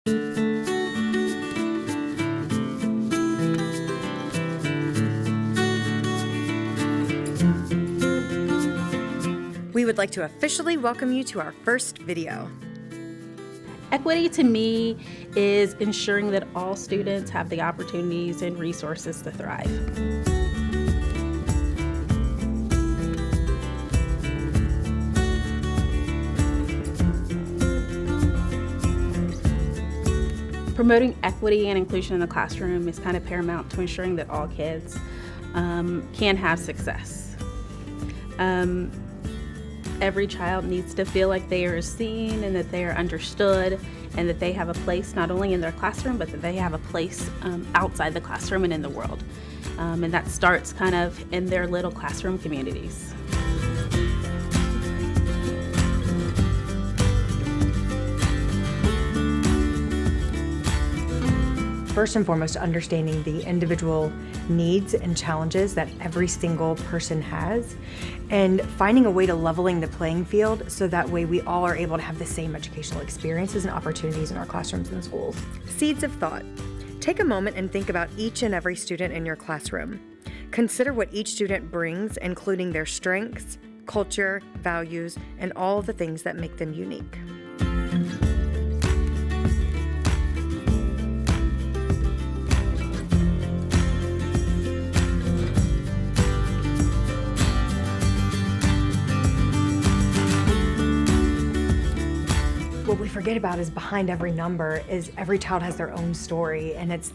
We would like to officially welcome you to our first video. Equity to me is ensuring that all students have the opportunities and resources to thrive. Promoting equity and inclusion in the classroom is kind of paramount to ensuring that all kids can have success. Every child needs to feel like they are seen and that they are understood and that they have a place not only in their classroom, but that they have a place outside the classroom and in the world. And that starts kind of in their little classroom communities. First and foremost, understanding the individual needs and challenges that every single person has, and finding a way to leveling the playing field so that way we all are able to have the same educational experiences and opportunities in our classrooms and schools. Seeds of thought. Take a moment and think about each and every student in your classroom. Consider what each student brings, including their strengths, culture, values, and all the things that make them unique. What we forget about is behind every number is every child has their own story, and it's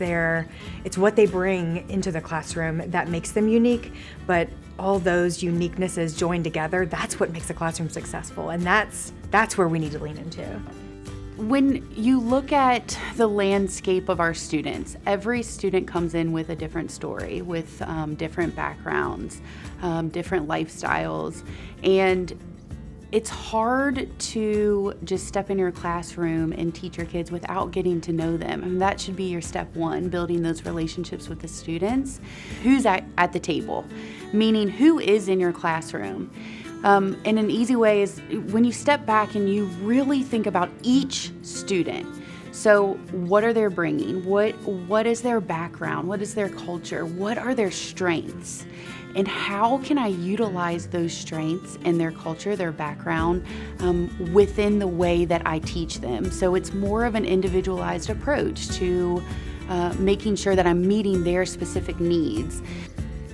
what they bring into the classroom that makes them unique, but all those uniquenesses joined together, that's what makes a classroom successful, and that's where we need to lean into. When you look at the landscape of our students, every student comes in with a different story, with different backgrounds, different lifestyles, and it's hard to just step in your classroom and teach your kids without getting to know them. I mean, that should be your step one, building those relationships with the students. Who's at the table? Meaning, who is in your classroom? And an easy way is when you step back and you really think about each student. So what are they bringing? What is their background? What is their culture? What are their strengths? And how can I utilize those strengths and their culture, their background, within the way that I teach them? So it's more of an individualized approach to making sure that I'm meeting their specific needs.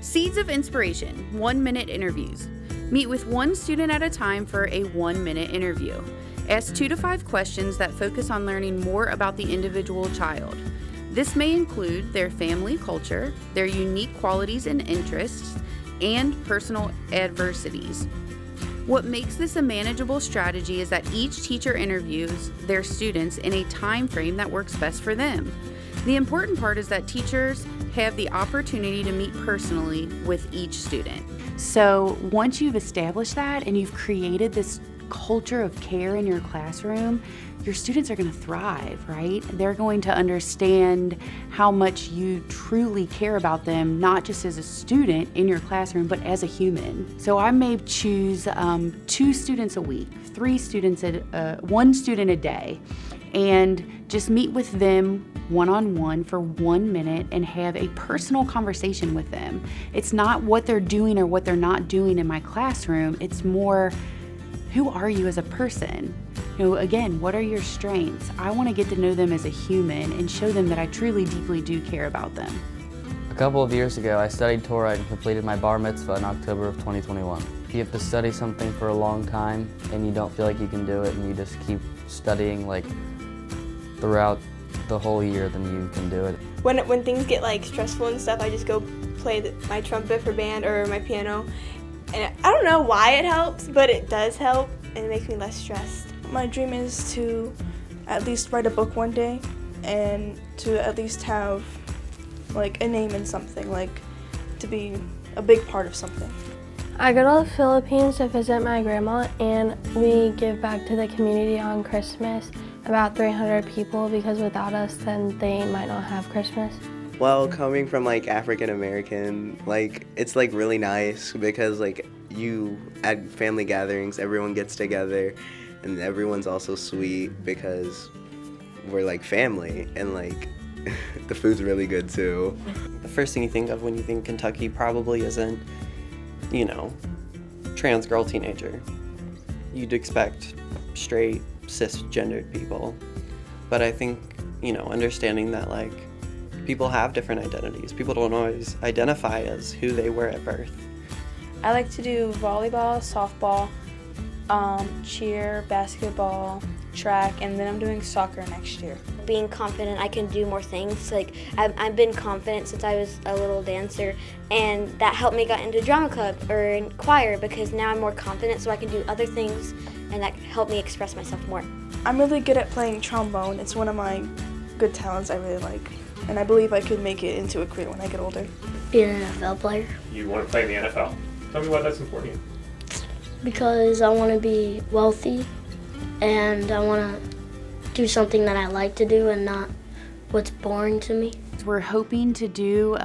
Seeds of Inspiration, 1-minute interviews. Meet with one student at a time for a 1-minute interview. Ask 2 to 5 questions that focus on learning more about the individual child. This may include their family culture, their unique qualities and interests, and personal adversities. What makes this a manageable strategy is that each teacher interviews their students in a time frame that works best for them. The important part is that teachers have the opportunity to meet personally with each student. So once you've established that and you've created this culture of care in your classroom, your students are going to thrive, right? They're going to understand how much you truly care about them, not just as a student in your classroom, but as a human. So I may choose 2 students a week, 3 students, 1 student a day, and just meet with them one-on-one for 1 minute and have a personal conversation with them. It's not what they're doing or what they're not doing in my classroom. It's more, who are you as a person? Again, what are your strengths? I want to get to know them as a human and show them that I truly, deeply do care about them. A couple of years ago, I studied Torah and completed my bar mitzvah in October of 2021. You have to study something for a long time and you don't feel like you can do it and you just keep studying throughout the whole year, then you can do it. When things get stressful and stuff, I just go play my trumpet for band or my piano. And I don't know why it helps, but it does help and it makes me less stressed. My dream is to at least write a book one day and to at least have a name in something, to be a big part of something. I go to the Philippines to visit my grandma, and we give back to the community on Christmas, about 300 people, because without us then they might not have Christmas. Well, coming from African American, it's really nice because you at family gatherings, everyone gets together and everyone's also sweet because we're like family, and like the food's really good too. The first thing you think of when you think Kentucky probably isn't, trans girl teenager. You'd expect straight, cisgendered people. But I think, understanding that like people have different identities. People don't always identify as who they were at birth. I like to do volleyball, softball, cheer, basketball, track, and then I'm doing soccer next year. Being confident I can do more things. Like I've been confident since I was a little dancer, and that helped me get into drama club or in choir, because now I'm more confident so I can do other things, and that helped me express myself more. I'm really good at playing trombone. It's one of my good talents I really like, and I believe I could make it into a career when I get older. Being an NFL player. You want to play in the NFL. Tell me why that's important to you. Because I want to be wealthy, and I want to do something that I like to do and not what's boring to me. We're hoping to do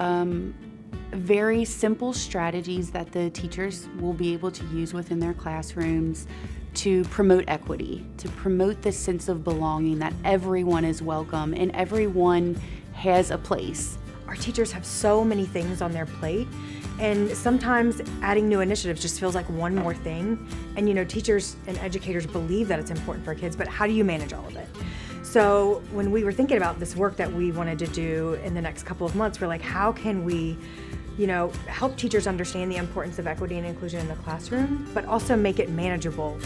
very simple strategies that the teachers will be able to use within their classrooms to promote equity, to promote the sense of belonging, that everyone is welcome and everyone has a place. Our teachers have so many things on their plate, and sometimes adding new initiatives just feels like one more thing. And teachers and educators believe that it's important for kids, but how do you manage all of it? So when we were thinking about this work that we wanted to do in the next couple of months, we're like, how can we help teachers understand the importance of equity and inclusion in the classroom, but also make it manageable